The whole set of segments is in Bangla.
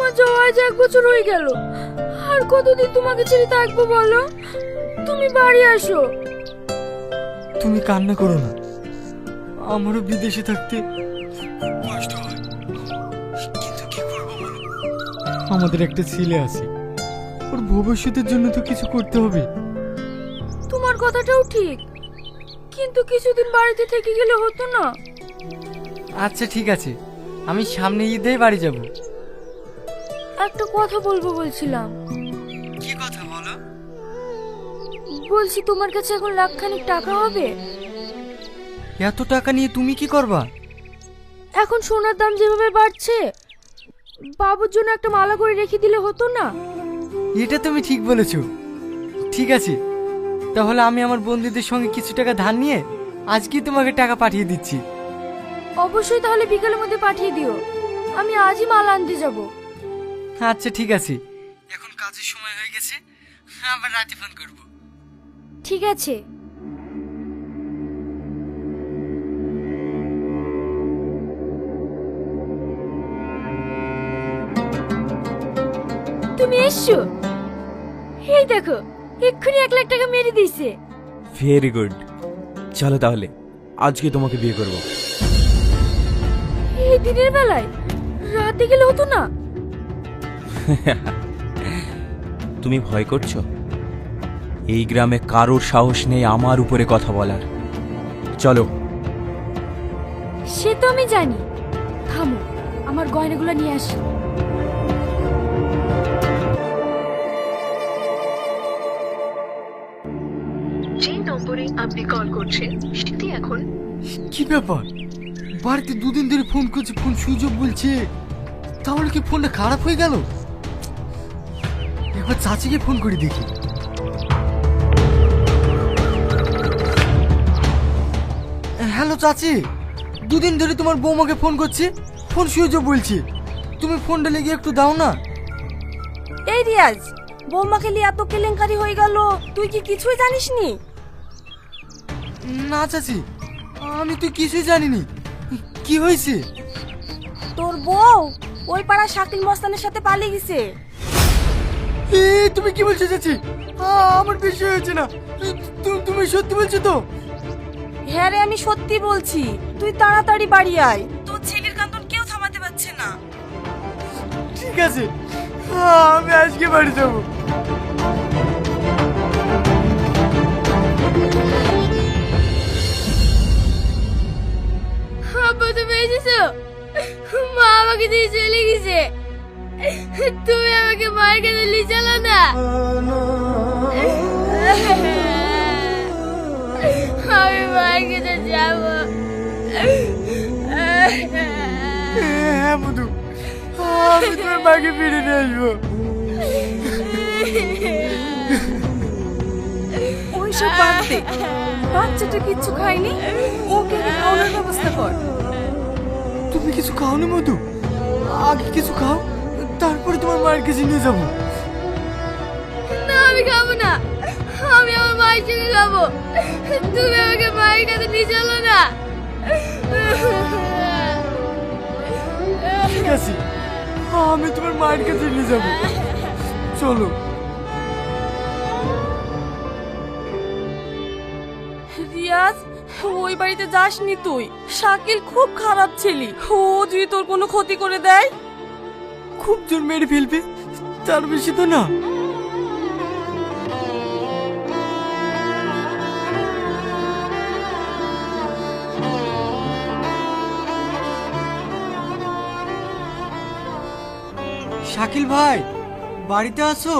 তোমার যাওয়া আজ 1 বছর হয়ে গেল। আর কতদিন তোমাকে ছেড়ে থাকবো বলো? তুমি বাড়ি আসো। তুমি কান্না করো না, আমারও বিদেশে থাকতে কষ্ট হয়, কিন্তু কি করব বলো? আমাদের একটা ছেলে আছে, ওর ভবিষ্যতের জন্য তো কিছু করতে হবে। তোমার কথাটাও ঠিক, কিন্তু কিছুদিন বাড়িতে থেকে গেলে হতো না? আচ্ছা ঠিক আছে, আমি সামনে ঈদেই বাড়ি যাব। একটা কথা বলবো বলছিলাম। কি কথা বলো? বলছি তোমার কাছে এখন লাখখানিক টাকা হবে? এত টাকা নিয়ে তুমি কি করবা? এখন সোনার দাম যেভাবে বাড়ছে, বাবুর জন্য একটা মালা করে রেখে দিলে হতো না? এটা তুমি ঠিক বলেছো। ঠিক আছে, তাহলে আমি আমার বন্ধুদের সঙ্গে কিছু টাকা ধার নিয়ে আজকেই তোমাকে টাকা পাঠিয়ে দিচ্ছি। অবশ্যই, তাহলে বিকালের মধ্যে পাঠিয়ে দিও। আমি আজই মালা আনতে যাব। আচ্ছা ঠিক আছে, এখন কাজের সময় হয়ে গেছে, আবার রাতে ফোন করব। ঠিক আছে। তুমি এসছো? এই দেখো, এক্ষুনি 1 লাখ টাকা মেরে দিয়েছে। ভেরি গুড, চলো তাহলে আজকে তোমাকে বিয়ে করব। এই দিনের বেলায়? রাতে গেলে হতো না? তুমি ভয় করছো? এই গ্রামে কারোর সাহস নেই আমার উপরে কথা বলার। চলো। সে তো আমি জানি। থামো, আমার গয়নাগুলো নিয়ে আসি। যে নম্বরে আপনি কল করছেন সেটি এখন। কি ব্যাপার, বাড়িতে 2 দিন ধরে ফোন করছি, ফোন সুইচ অফ বলছে। তাহলে কি ফোনটা খারাপ হয়ে গেল? একবার চাচিকে ফোন করে দেখি। হ্যালো চাচি, 2 দিন ধরে তোমার বৌমাকে ফোন করছি, ফোন সুইচ অফ বলছে। তুমি ফোনটা লেগে একটু দাও না। এই রিয়াজ, বৌমাকে নিয়ে এত কেলেঙ্কারি হয়ে গেল, তুই কি কিছুই জানিস নি? না চাচি, আমি তো কিছুই জানিনি। কি হয়েছে? তোর বউ ওই পাড়া শাকিল মস্তানের সাথে পালিয়ে গেছে। তুমি কি বলছো চাচি? আমার বেশি হয়েছে না? তুমি সত্যি বলছো তো? হ্যাঁ রে, আমি সত্যি বলছি। তুই তাড়াতাড়ি বাড়ি আয়, তোর ছেলের কান্দন কেউ থামাতে পারছে না। ঠিক আছে, আমি আজকে বাড়ি যাবো। আব্বা, তুমি এসেছো? মা আমাকে দিয়ে চলে গেছে। তুমি আমাকে মায়ের কাছে নিয়ে চলো না। আমি মায়ের কাছে যাবো। হ্যাঁ মধু, আমি তোমার মাকে ফিরে নিয়ে আসবো। ওইসব বাদ দে, বাচ্চাটা কিচ্ছু খায়নি, ওকে খাওয়ানোর ব্যবস্থা কর। তুমি কিছু খাও না মধু, আগে কিছু খাও, তারপরে তোমার মায়ের কাছে নিয়ে যাবো। না, আমি খাবো না, আমি আমার মায়ের সঙ্গে খাবো। তুমি আমাকে মায়ের কাছে নিয়ে চলো না। ঠিক আছে, আমি তোমার মায়ের কাছে নিয়ে যাবো, চলো। রিয়াজ, ওই বাড়িতে যাসনি তুই। শাকিল খুব খারাপ ছেলে, ও যদি তোর কোনো ক্ষতি করে দেয়। খুব জোর মেরে ফেলবে, তার বেশি তো না। শাকিল ভাই, বাড়িতে আছো?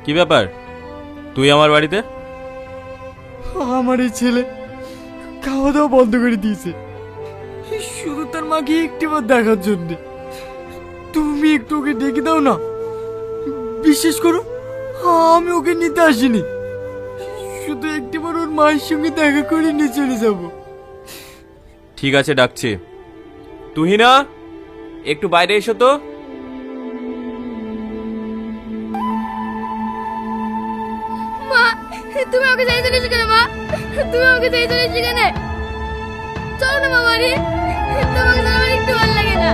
কি ব্যাপার, তুই আমার বাড়িতে? আমার এই ছেলে খাওয়া দাওয়া বন্ধ করে দিয়েছে, শুধু তার মাকে একটিবার দেখার জন্য। তুমি একটু ওকে ডেকে দাও না। বিশ্বাস করো, আমি ওকে নিতে আসিনি, শুধু একটিবার ওর মায়ের সঙ্গে দেখা করে নিয়ে চলে যাব। ঠিক আছে, ডাকছি। তুহিনা, একটু বাইরে এসো তো। মা, তুমি আমাকে চাই চলেছো কেন? মা, তুমি আমাকে চাই চলেছো কেন? চলো না বাবা রে, তোমাকে তো আমার একটু ভালো লাগে না।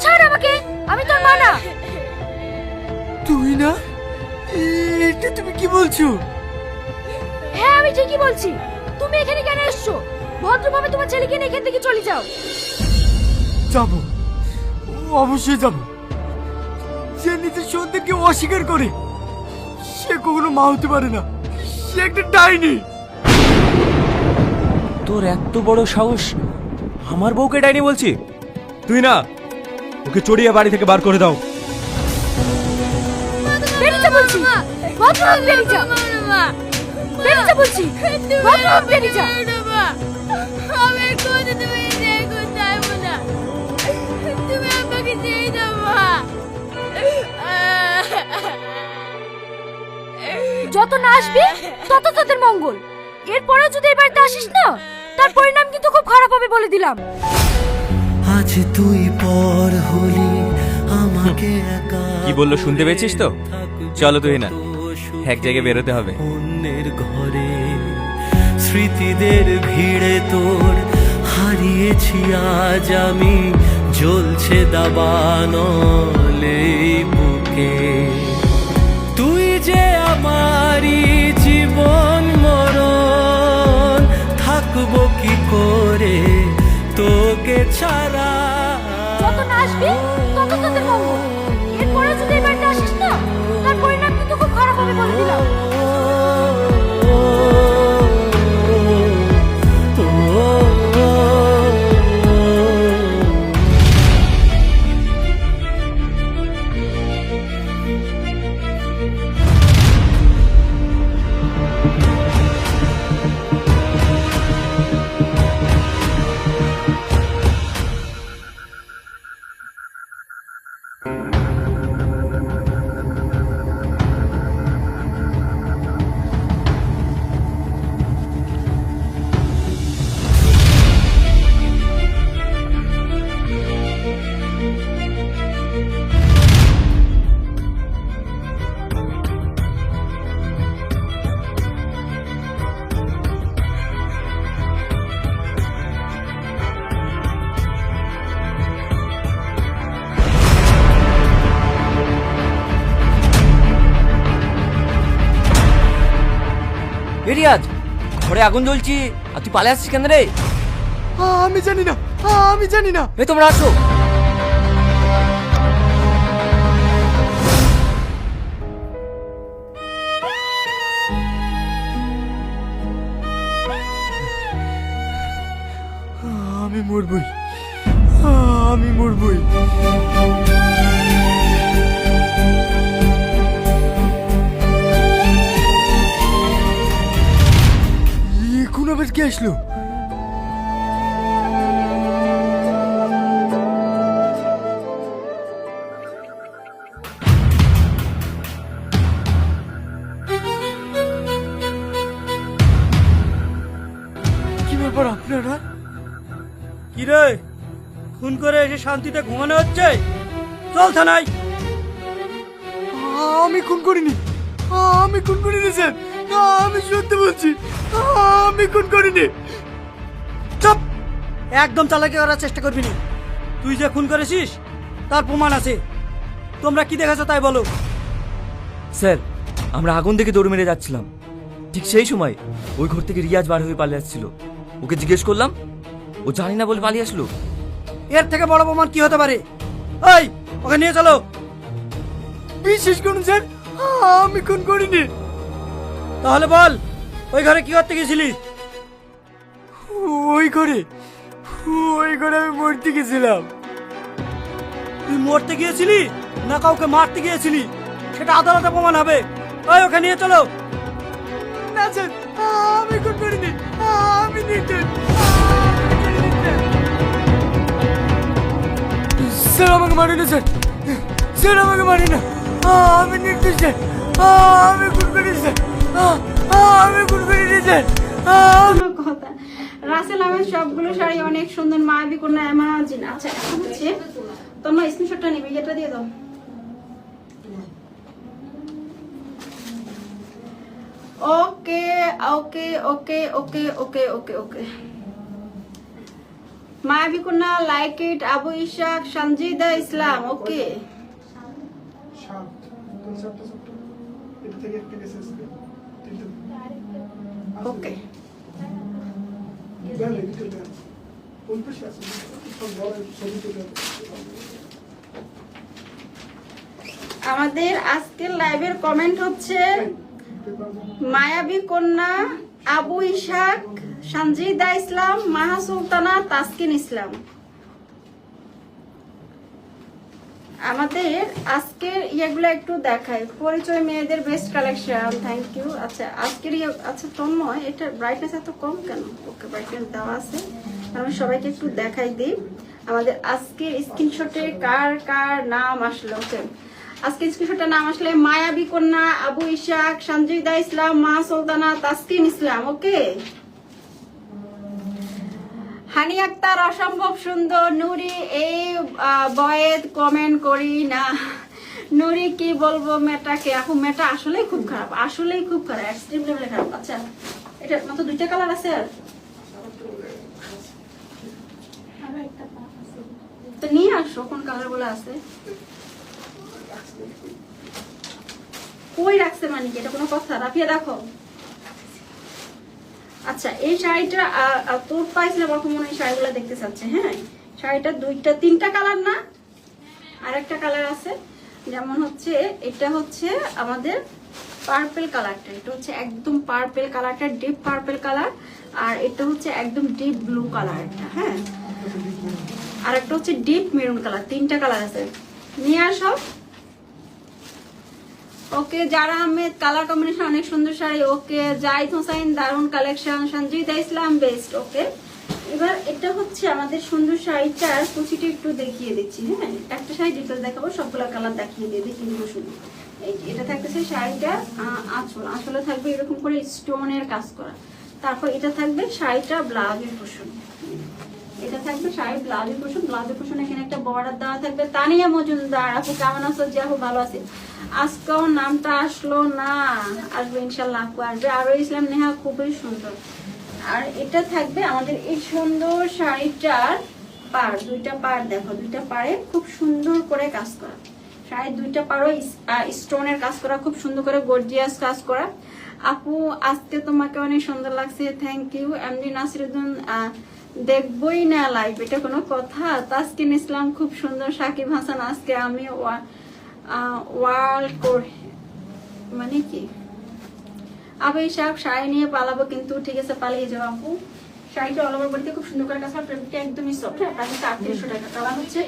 ছাড় আমাকে, আমি তোর মা না। তুই না? এটা তুমি কি বলছো? হ্যাঁ আমি ঠিকই বলছি। তুমি এখানে কেন এসছো? ভদ্রভাবে তোমার ছেলেকে নিয়ে এখান থেকে চলে যাও। যাবো, অবশ্যই যাবো। যে নিজের সন্তানকে অস্বীকার করে সে কখনো মা হতে পারে না, সে একটা ডাইনি। তোর এত বড় সাহস, আমার বউকে ডাইনি বলছি? তুই না, ওকে চড়িয়ে বাড়ি থেকে বার করে দাও। বেরিয়ে বলছি, ভদ্রভাবে বেরিয়ে যা। বেরিয়ে বলছি, ভদ্রভাবে বেরিয়ে যা। আমি কোথাও তুমি দেখো যাবো না, তুমি আমাকে ছেড়ে দাও মা। যত না আসবি তত তোদের মঙ্গল। এরপরে যদি এই বাড়িতে আসিস না, তার পরিণাম কিন্তু খুব খারাপ হবে বলে দিলাম। আজ তুই পর হলি আমাকে একা। কি বললো শুনতে পেয়েছিস তো? চলো তুই না, এক জায়গায় বেরোতে হবে। অন্যের ঘরে স্মৃতিদের ভিড়ে তোর হারিয়েছি আজ আমি, জ্বলছে দাবানল এই বুকে। তুই যে আমারই জীবন মরণ, থাকবো কি করে তোকে ছাড়া। যত না আসবি তত তোদের মঙ্গল। এরপরে যদি এই বাড়িতে আসিস না, তার পরিণাম কিন্তু খুব খারাপ হবে বলে দিলাম। রিয়াজ, ঘরে আগুন জ্বলছি আর তুই পালে আসছিস কেন রে? আমি জানি না, আমি জানি না। এই তোমরা আসো। আমি মরবই, আমি মরবই। এখন আবার কে আসলো? কি ব্যাপার আপনারা? কি রে, খুন করে এসে শান্তিতে ঘুমানো হচ্ছে? চল থানায়। আমি খুন করিনি, আমি খুন করিনি স্যার, আমি সত্যি বলছি, আমি খুন করিনি। চুপ, একদম চালাকি করার চেষ্টা করবি না। তুই যে খুন করেছিস তার প্রমাণ আছে। তোমরা কি দেখেছো তাই বলো। স্যার, আমরা আগুন দেখে দৌড় মেরে যাচ্ছিলাম। ঠিক সেই সময় ওই ঘর থেকে রিয়াজ বার হয়ে পালিয়ে আসছিল। ওকে জিজ্ঞেস করলাম, ও জানি না বলে পালিয়ে আসলো। এর থেকে বড় প্রমাণ কি হতে পারে? এই, ওকে নিয়ে চলো। বিশ্বাস করুন স্যার, আমি খুন করিনি। তাহলে বল, ওই ঘরে কি করতে গেছিলি? ওই ঘরে, ওই ঘরে আমি মরতে গেছিলাম। তুই মরতে গিয়েছিলি না কাউকে মারতে গিয়েছিলি, সেটা আদালতে প্রমাণ হবে। ওই, ওকে নিয়ে চলো। না স্যার, আমি খুন করিনি, আমি নির্দোষ। স্যার আমাকে মারি না স্যার, স্যার আমাকে মারি না, আমি নির্দোষ স্যার, আমি খুন করিনি স্যার, আমি খুন করিনি স্যার। কোনো কথা। রাসেল আহমেদ সবগুলো শাড়ি অনেক সুন্দর, মায়াবী কন্যা এমাজিন। আচ্ছা এখন হচ্ছে তোমার স্ক্রিনশটটা নিবি, এটা দিয়ে দাও। ওকে ওকে ওকে ওকে ওকে ওকে ওকে মায়াবী কন্যা লাইক ইট, আবু ইশাক, সঞ্জিদা ইসলাম, ওকে ওকে আমাদের আজকের লাইভের কমেন্ট হচ্ছে মায়াবী কন্যা, আবু ইশাক, সঞ্জিদা ইসলাম, মাহা সুলতানা, তাসকিন ইসলাম। আমাদের আজকের ইয়েগুলো একটু দেখাই। পরিচয় মেয়েদের বেস্ট কালেকশন, থ্যাংক ইউ। আচ্ছা আজকের আচ্ছা তন্ময়, এটা ব্রাইটনেস এত কম কেন? ওকে ব্রাইটনেস দেওয়া আছে, আমি সবাইকে একটু দেখাই দিই। আমাদের আজকের স্ক্রিনশটে কার কার নাম আসলো? ওকে, আজকে স্ক্রিনশটের নাম আসলে মায়াবী কন্যা, আবু ইশাক, সঞ্জিদা ইসলাম, মা সুলতানা, তাসকিন ইসলাম। ওকে, হানি আক্তার, অসম্ভব সুন্দর। নুরি, এই বয়েদ কমেন্ট করি না। নুরি কি বলবো মেটাকে, এখন মেটা আসলেই খুব খারাপ, আসলেই খুব খারাপ, এক্সট্রিম লেভেলে খারাপ। আচ্ছা এটার মতো দুইটা কালার আছে, আর তো নিয়ে আসো কোন কালার গুলো আছে। কই রাখছে মানে কি, এটা কোনো কথা? রাফিয়া দেখো। আচ্ছা এই শাড়িটা তোর পাইছিলাম, ওরকম মনে হয় শাড়িগুলো দেখতে চাচ্ছে। হ্যাঁ শাড়িটা তিনটা কালার না, আরেকটা কালার আছে, যেমন হচ্ছে এটা হচ্ছে আমাদের পার্পল কালারটা, এটা হচ্ছে একদম পার্পল কালারটা, ডিপ পার্পল কালার, আর এটা হচ্ছে একদম ডিপ ব্লু কালারটা। হ্যাঁ আর একটা হচ্ছে ডিপ মেরুন কালার, তিনটা কালার আছে, নিয়ে আসো। ওকে, যারা আহমেদ, কালার কম্বিনেশন অনেক সুন্দর শাড়ি। ওকে, জাহিদ হোসাইন, দারুন কালেকশন। সঞ্জিদা ইসলাম, বেস্ট। ওকে, এবার এটা হচ্ছে আমাদের সুন্দর শাড়িটার কুচিটা একটু দেখিয়ে দিচ্ছি। হ্যাঁ একটা শাড়ি ডিটেল দেখাবো, সবগুলো কালার দেখিয়ে দিয়ে দিই কিন্তু শুধু। এটা থাকতেছে শাড়িটা আঁচল, আঁচলে থাকবে এরকম করে স্টোনের কাজ করা। তারপর এটা থাকবে শাড়িটা ব্লাউজের পোর্শন, এটা থাকবে শাড়ির ব্লাউজের পোর্শন। ব্লাউজের পোর্শন এখানে একটা বর্ডার দেওয়া থাকবে। তানিয়া মজুমদার, আপু কেমন আছো? যে আপু ভালো আছে। আজকেও নামটা আসলো না, আসবে ইনশাল্লাহ, আপু আসবে। আরো ইসলাম নেহা, খুবই সুন্দর। আর এটা থাকবে আমাদের এই সুন্দর শাড়িটার পাড়, দুইটা পাড় দেখো, দুইটা পাড়ে খুব সুন্দর করে কাজ করা। শাড়ির দুইটা পাড়ও স্টোনের কাজ করা, খুব সুন্দর করে গর্জিয়াস কাজ করা। আপু আজকে তোমাকে অনেক সুন্দর লাগছে, থ্যাংক ইউ। এমডি নাসিরুদ্দিন, দেখবই না লাইভ, এটা কোনো কথা? তাসকিন ইসলাম, খুব সুন্দর। সাকিব হাসান, আজকে আমি ওয়ার্ল্ড মানে কি আবু ইশাক, শাড়ি নিয়ে পালাবো কিন্তু, ঠিক আছে পালিয়ে যাও আপু। শাড়িটা অল ওভার বডিতে খুব সুন্দর করে কাজ করা, ফেব্রিকটা একদমই সফট। প্রাইস 3800 টাকা। কালার হচ্ছে,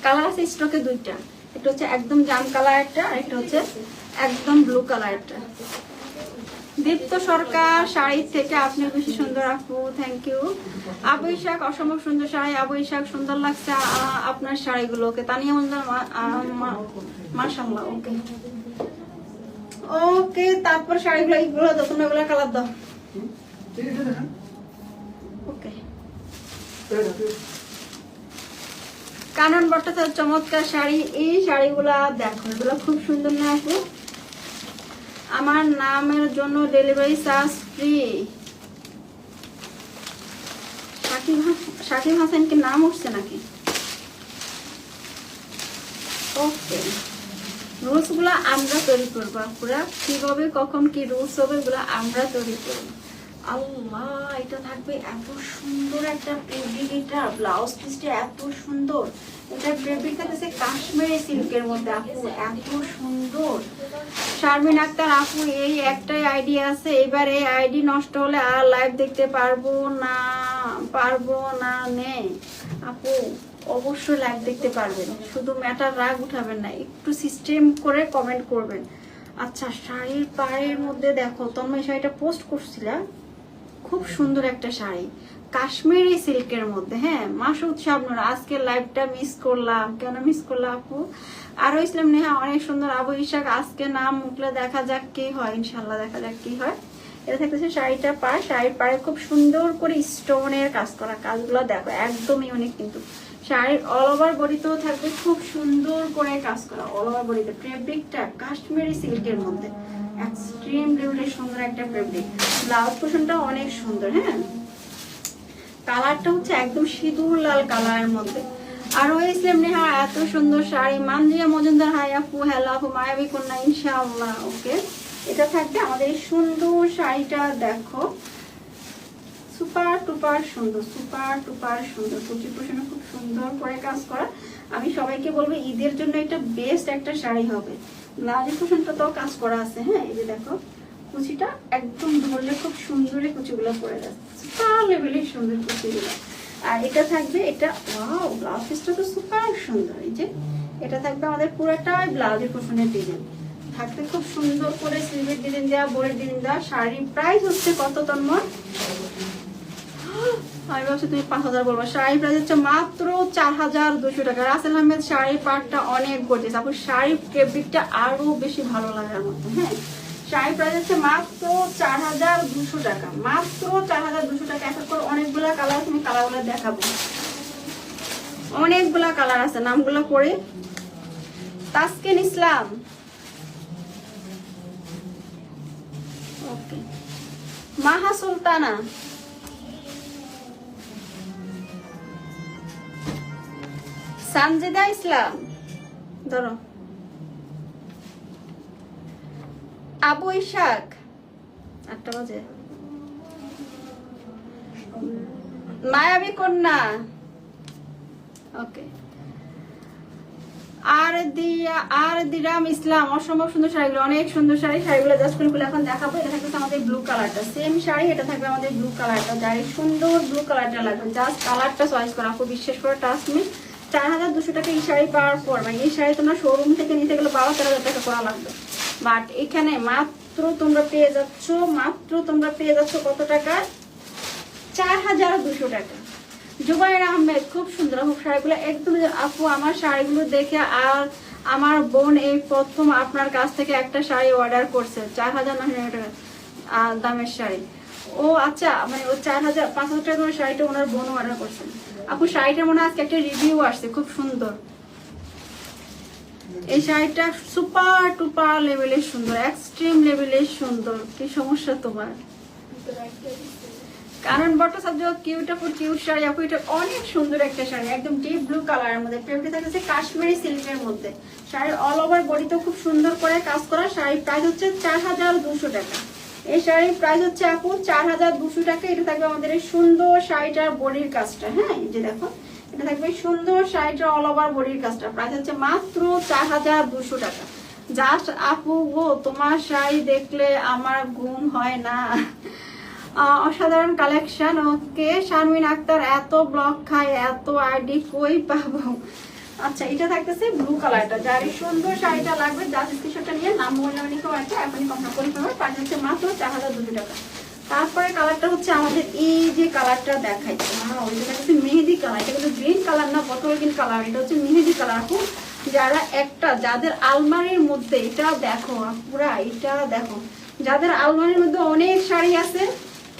কালার আছে স্টকে দুইটা, একটা হচ্ছে একদম জাম কালার একটা, আর একটা হচ্ছে একদম ব্লু কালার একটা। দীপ্ত সরকার, শাড়ি থেকে আপনি বেশি সুন্দর আপু, থ্যাংক ইউ। আবু ইশাক, অসম্ভব সুন্দর শাড়ি। আবু ইশাক, সুন্দর লাগছে আপনার শাড়িগুলোকে। তানিয়া মন্দার, মাশাআল্লাহ। ওকে ওকে, তারপর শাড়িগুলো এইগুলো দাও, তোমরা এগুলো কালার দাও। ওকে, কানন ভট্টাচার্য, চমৎকার শাড়ি। এই শাড়িগুলা দেখো, এগুলো খুব সুন্দর না আপু? আমার নামের জন্য delivery charge free. Shakib Hasan কি নাম উঠছে নাকি? ওকে, রুলস গুলো আমরা তৈরি করবো আপুরা, কিভাবে কখন কি রুলস হবে এগুলো আমরা তৈরি করবো। আল্লাহ, এটা থাকবে এত সুন্দর একটা ফেব্রিক, এটা ব্লাউজ পিসটা এত সুন্দর। এটা ফেব্রিক থাকতেছে কাশ্মীরি সিল্কের মধ্যে আপু, এত সুন্দর। শারমিন আক্তার আপু, এই একটাই আইডি আছে, এবার এই আইডি নষ্ট হলে আর লাইভ দেখতে পারবো না নেই আপু। অবশ্যই লাইভ দেখতে পারবেন, শুধু ম্যাটার রাগ উঠাবেন না, একটু সিস্টেম করে কমেন্ট করবেন। আচ্ছা, শাড়ির পাড়ের মধ্যে দেখো, তোমরা এই শাড়িটা পোস্ট করছিলা, খুব সুন্দর একটা শাড়ি কাশ্মীরি সিল্কের মধ্যে। হ্যাঁ মাসুদ শাবনুর, আজকে লাইভটা মিস করলাম, কেন মিস করলাম আপু? আরো ইসলাম নেহা, অনেক সুন্দর। আবু ইশাক, আজকে নাম মুখলে, দেখা যাক কি হয়, ইনশাল্লাহ দেখা যাক কি হয়। এটা থাকতেছে শাড়িটা পাড়, শাড়ির পাড়ে খুব সুন্দর করে স্টোনের কাজ করা, কাজগুলো দেখো একদম ইউনিক। কিন্তু শাড়ির অল ওভার বডিতেও থাকবে খুব সুন্দর করে কাজ করা, অল ওভার বডিতে। ফেব্রিকটা কাশ্মীরি সিল্কের মধ্যে এক্সট্রিমলি সুন্দর একটা ফেব্রিক। ব্লাউজ পোর্শনটা অনেক সুন্দর। হ্যাঁ, কালারটা হচ্ছে একদম সিঁদুর লাল কালারের মধ্যে। আর ওই ইসলাম নেহা এত সুন্দর শাড়ি। মানজিয়া মজুমদার, হাই আপু, হ্যালো আপু, মায়াবী কন্যা, ইনশাআল্লাহ। ওকে, এটা থাকবে আমাদের এই সুন্দর শাড়িটা। দেখো সুপার টুপার সুন্দর, সুপার টুপার সুন্দর। কুচি পোর্শনে খুব সুন্দর করে কাজ করা। আমি সবাইকে বলবো ঈদের জন্য এটা বেস্ট একটা শাড়ি হবে। ব্লাউজের পোর্শনটা তো কাজ করা আছে। হ্যাঁ, এই যে দেখো কুচিটা একদম ধরলে খুব সুন্দর কুচিগুলো পড়ে যাচ্ছে, সুপার লেভেলের সুন্দর কুচিগুলো। আর এটা থাকবে, এটা ওয়াও, ব্লাউজ পিসটা তো সুপার সুন্দর। এই যে এটা থাকবে আমাদের পুরোটাই ব্লাউজের পোর্শনের ডিজাইন থাকবে, খুব সুন্দর করে স্লিভের ডিজাইন দেওয়া, বোরের ডিজাইন দেওয়া। শাড়ির প্রাইস হচ্ছে কত তন্ময়? আমি ভাবছি তুমি 5000 বলবো। শাড়ির প্রাইস হচ্ছে মাত্র 4200 টাকা। রাসেল আহমেদ, শাড়ির পাটটা অনেক গর্জিয়াস আপু, শাড়ির ফেব্রিকটা আরো বেশি ভালো লাগার মতো। হ্যাঁ, শাড়ির প্রাইস হচ্ছে মাত্র 4200 টাকা, মাত্র 4200 টাকা। এখন করে অনেকগুলা কালার, তুমি কালারগুলো দেখাবো, অনেকগুলা কালার আছে, নামগুলো পড়ে। তাসকিন ইসলাম, ওকে। মাহা সুলতানা, সানজিদা ইসলাম, ধরো। আবু ইশাক, 8টা বাজে। মায়াবী কন্যা, ওকে। আর দিরাম ইসলাম, অসম্ভব সুন্দর শাড়িগুলো, অনেক সুন্দর শাড়ি। শাড়িগুলো জাস্ট খুলে এখন দেখাবো। এটা থাকবে আমাদের ব্লু কালারটা, সেম শাড়ি। এটা থাকবে আমাদের ব্লু কালারটা, যার সুন্দর ব্লু কালারটা লাগবে জাস্ট কালারটা চয়েস করা। আপু বিশ্বাস করে ট্রাস্ট মি, 4200 টাকা এই শাড়ি পাওয়ার পর, মানে এই শাড়ি তোমরা শোরুম থেকে নিতে গেলে 12-13 টাকা করা লাগবে। বাট এখানে মাত্র তোমরা পেয়ে যাচ্ছ কত টাকা? 4200 টাকা। জুবাইর আহমেদ, খুব সুন্দর আপু শাড়িগুলো একদম। আপু আমার শাড়িগুলো দেখে আর আমার বোন এই প্রথম আপনার কাছ থেকে একটা শাড়ি অর্ডার করছে, 4900 টাকা দামের শাড়ি। ও আচ্ছা, মানে ও 5000 টাকা দামের শাড়িটা ওনার বোন অর্ডার করছে। আপু শাড়িটা মনে হয় আজকে একটা রিভিউ আসছে, খুব সুন্দর। এই শাড়িটা সুপার টুপার লেভেলের সুন্দর, এক্সট্রিম লেভেলের সুন্দর। কি সমস্যা তোমার? কারণ ভট্টাচার্য, কিউট আপু, কিউট শাড়ি আপু। এটা অনেক সুন্দর একটা শাড়ি, একদম ডিপ ব্লু কালারের মধ্যে। প্রিন্টটা থাকছে কাশ্মীরি সিল্কের মধ্যে। শাড়ির অল ওভার বডিতে খুব সুন্দর করে কাজ করা। শাড়ির প্রাইস হচ্ছে 4200 টাকা। এই শাড়ির প্রাইস হচ্ছে আপু 4200 টাকা। এটা থাকবে আমাদের এই সুন্দর শাড়িটার বডির কাজটা। হ্যাঁ, এই যে দেখো, এটা থাকবে সুন্দর শাড়িটার অল ওভার বডির কাজটা। প্রাইস হচ্ছে মাত্র 4200 টাকা। জাস্ট আপু গো, তোমার শাড়ি দেখলে আমার ঘুম হয় না। অসাধারণ কালেকশন। ওকে, শারমিন আক্তার, এত ব্লক খায়, এত আইডি কই পাবো? আচ্ছা, এটা থাকতেছে ব্লু কালারটা, যার এই সুন্দর শাড়িটা লাগবে জাস্ট স্ক্রিনশটটা নিয়ে নাম বললেও আছে, এখনই কনফার্ম করে ফেলবে। প্রাইস হচ্ছে মাত্র 4200 টাকা। তারপরে কালারটা হচ্ছে আমাদের এই যে কালারটা দেখাইছে, ওইটা হচ্ছে মেহেদি কালার। এটা কিন্তু গ্রিন কালার না, বটল গ্রিন কালার। এটা হচ্ছে মেহেদি কালার। আপু যারা যাদের আলমারির মধ্যে, এটা দেখো পুরা, এটা দেখো, যাদের আলমারির মধ্যে অনেক শাড়ি আছে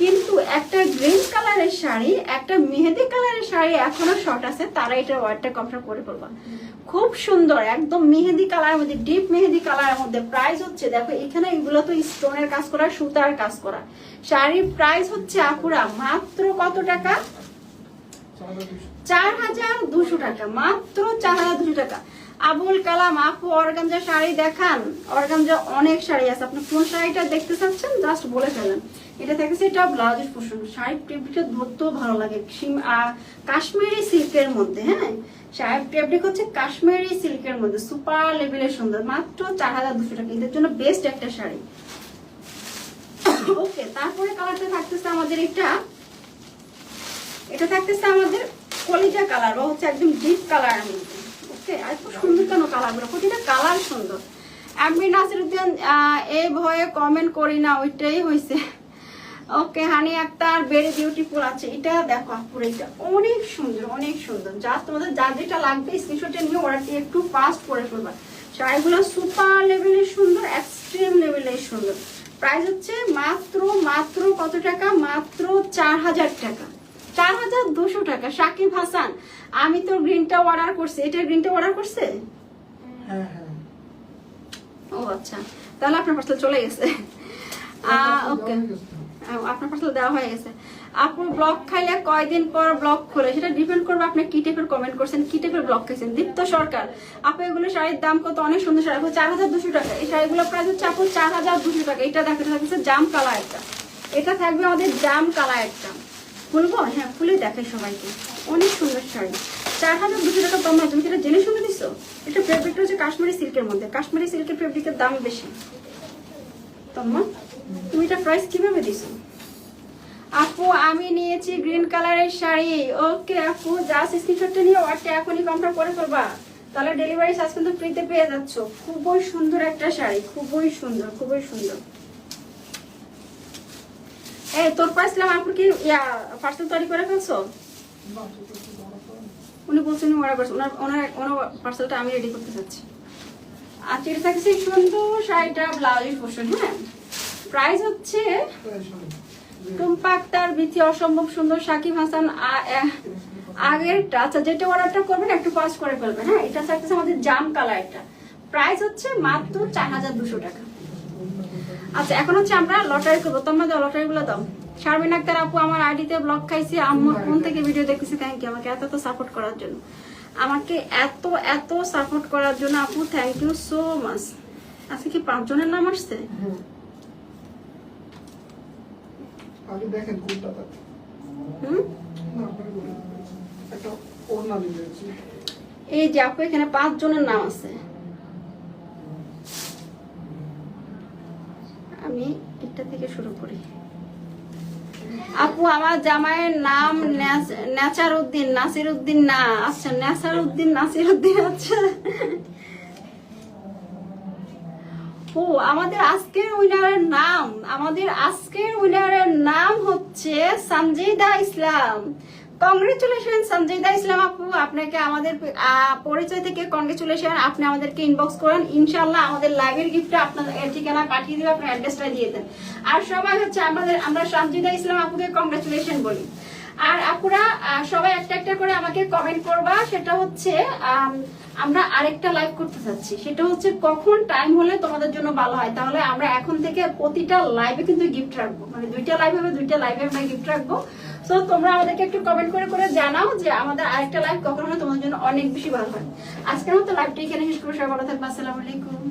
কিন্তু একটা গ্রিন কালারের শাড়ি, একটা মেহেদি কালারের শাড়ি এখনো শর্ট আছে, তারা এটা ওয়ার্ডটা কনফার্ম করে ফেলবা। খুব সুন্দর, একদম মেহেদি কালারের মধ্যে, ডিপ মেহেদি কালারের মধ্যে। প্রাইস হচ্ছে দেখো, এখানে এগুলো তো স্টোনের কাজ করা, সুতার কাজ করা। শাড়ির প্রাইস হচ্ছে আপুরা মাত্র কত টাকা? 4200 টাকা, মাত্র 4200 টাকা। আবুল কালাম আপু, অর্গানজা শাড়ি দেখান। অর্গানজা অনেক শাড়ি আছে, আপনি কোন শাড়িটা দেখতে চাচ্ছেন জাস্ট বলে ফেলেন। এটা থাকছে, এটা ব্লাউজের পোর্শন। শাড়ির ফেব্রিকটা ধরতেও ভালো লাগে, কাশ্মীরি সিল্কের মধ্যে। হ্যাঁ, শাড়ির ফেব্রিক হচ্ছে কাশ্মীরি সিল্কের মধ্যে, সুপার লেভেলের সুন্দর। মাত্র 4200 টাকা, এদের জন্য বেস্ট একটা শাড়ি। ওকে, তারপরে কালারটা থাকতেছে আমাদের এটা থাকতেছে আমাদের কলিজা কালার, বা হচ্ছে একদম ডিপ কালারের মধ্যে। ওকে, আর খুব সুন্দর কেন কালারগুলো, প্রতিটা কালার সুন্দর। আমি নাসিরুদ্দিন, এই ভয়ে কমেন্ট করি না, ওইটাই হয়েছে। ওকে, হানি আক্তার, ভেরি বিউটিফুল আছে। এটা দেখো আপুরা, এটা অনেক সুন্দর, অনেক সুন্দর। জাস্ট তোমাদের যা যেটা লাগবে স্ক্রিনশটে নিয়ে অর্ডারটি একটু ফাস্ট করে ফেলবা। শাড়িগুলো সুপার লেভেলের সুন্দর, এক্সট্রিম লেভেলের সুন্দর। প্রাইস হচ্ছে মাত্র কত টাকা? মাত্র 4000 টাকা, 4200 টাকা। সাকিব হাসান, আমি তো গ্রিনটা অর্ডার করছি। এটা গ্রিনটা অর্ডার করছে? ও আচ্ছা, তাহলে আপনার পার্সেল চলে গেছে। ওকে, আপনার পার্সেল দেওয়া হয়ে গেছে। আপু ব্লগ খাইলে কয়দিন পর ব্লগ খোলে? সেটা ডিপেন্ড করবে আপনি কি টাইপের কমেন্ট করছেন, কি টাইপের ব্লগ খাইছেন। দীপ্ত সরকার আপু এগুলো শাড়ির দাম কত? অনেক সুন্দর শাড়ি, 4200 টাকা। এই শাড়িগুলো প্রাইস হচ্ছে আপু 4200 টাকা। এটা দেখতে থাকছে জাম কালার একটা, এটা থাকবে আমাদের জাম কালার একটা। খুলবো? হ্যাঁ খুলে দেখাই সবাইকে। অনেক সুন্দর শাড়ি, 4200 টাকা কমায়। তুমি সেটা জেনে শুনে দিছো? এটা ফেব্রিকটা হচ্ছে কাশ্মীরি সিল্কের মধ্যে, কাশ্মীরি সিল্কের ফেব্রিকের দাম বেশি। তম্মা তুমি এটা প্রাইস কিভাবে দিছো? আপু আমি নিয়েছি গ্রিন কালারের শাড়ি। ওকে আপু, জাস্ট স্ক্রিনশটটা নিয়ে অর্ডারটা এখনই কনফার্ম করে ফেলবা, তাহলে ডেলিভারি চার্জ কিন্তু ফ্রিতে পেয়ে যাচ্ছ। খুবই সুন্দর একটা শাড়ি, খুবই সুন্দর, খুবই সুন্দর। এই তোর পাইছিলাম আপু কি পার্সেল তৈরি করে ফেলছো? উনি বলছেন অর্ডার করছেন, ওনার পার্সেলটা আমি রেডি করতে চাচ্ছি। আচ্ছা এটা থাকছে সুন্দর শাড়িটা, ব্লাউজ পোর্শন। হ্যাঁ প্রাইস হচ্ছে টুম্পা আক্তার, বিথি অসম্ভব সুন্দর, সাকিব হাসান আগেরটা। আচ্ছা যেটা অর্ডারটা করবেন একটু ফাস্ট করে ফেলবেন। হ্যাঁ এটা থাকছে আমাদের জাম কালার একটা, প্রাইস হচ্ছে মাত্র 4200 টাকা। আচ্ছা এখন হচ্ছে আমরা লটারি করবো, তোমরা দাও লটারি গুলো দাও। শারমিন আক্তার আপু আমার আইডিতে ব্লগ খাইছি, আম্মুর ফোন থেকে ভিডিও দেখতেছি। থ্যাংক ইউ আমাকে এত সাপোর্ট করার জন্য, আমাকে এত সাপোর্ট করার জন্য আপু, থ্যাংক ইউ সো মাচ। আজকে কি 5 জনের নাম আসছে? আগে দেখেন কোনটা একটা ওড়না নিয়েছি। এই যে আপু এখানে 5 জনের নাম আছে। আমি এটা থেকে শুরু করি। আপু আমার জামাইয়ের নাম নাচারউদ্দিন, নাসিরউদ্দিন না। আচ্ছা নাসারউদ্দিন, নাসিরউদ্দিন। আচ্ছা ও আমাদের আজকের উইনারের নাম হচ্ছে সঞ্জিদা ইসলাম। কংগ্রেচুলেশন সঞ্জিদা ইসলাম আপু, আপনাকে আমাদের পরিচয় থেকে কংগ্রেচুলেশন। আপনি আমাদেরকে ইনবক্স করেন, ইনশাআল্লাহ আমাদের লাইভের গিফটটা আপনাদের ঠিকানা পাঠিয়ে দিবে, আপনার অ্যাড্রেসটা দিয়ে দেন। আর সবাই হচ্ছে আমরা সঞ্জিদা ইসলাম আপুকে কংগ্রেচুলেশন বলি। আর আপুরা সবাই একটা করে আমাকে কমেন্ট করবা, সেটা হচ্ছে আমরা আরেকটা লাইভ করতে চাচ্ছি, সেটা হচ্ছে কখন টাইম হলে তোমাদের জন্য ভালো হয়। তাহলে আমরা এখন থেকে প্রতিটা লাইভে কিন্তু গিফট রাখবো, মানে 2টা লাইভ হবে, 2টা লাইভে আমরা গিফট রাখবো। সো তোমরা আমাদেরকে একটু কমেন্ট করে জানাও যে আমাদের আরেকটা লাইভ কখন হলে তোমাদের জন্য অনেক বেশি ভালো হয়। আজকের মতো লাইভটা এখানে শেষ করবো। সবাই ভালো থাকবে, আসসালামু আলাইকুম।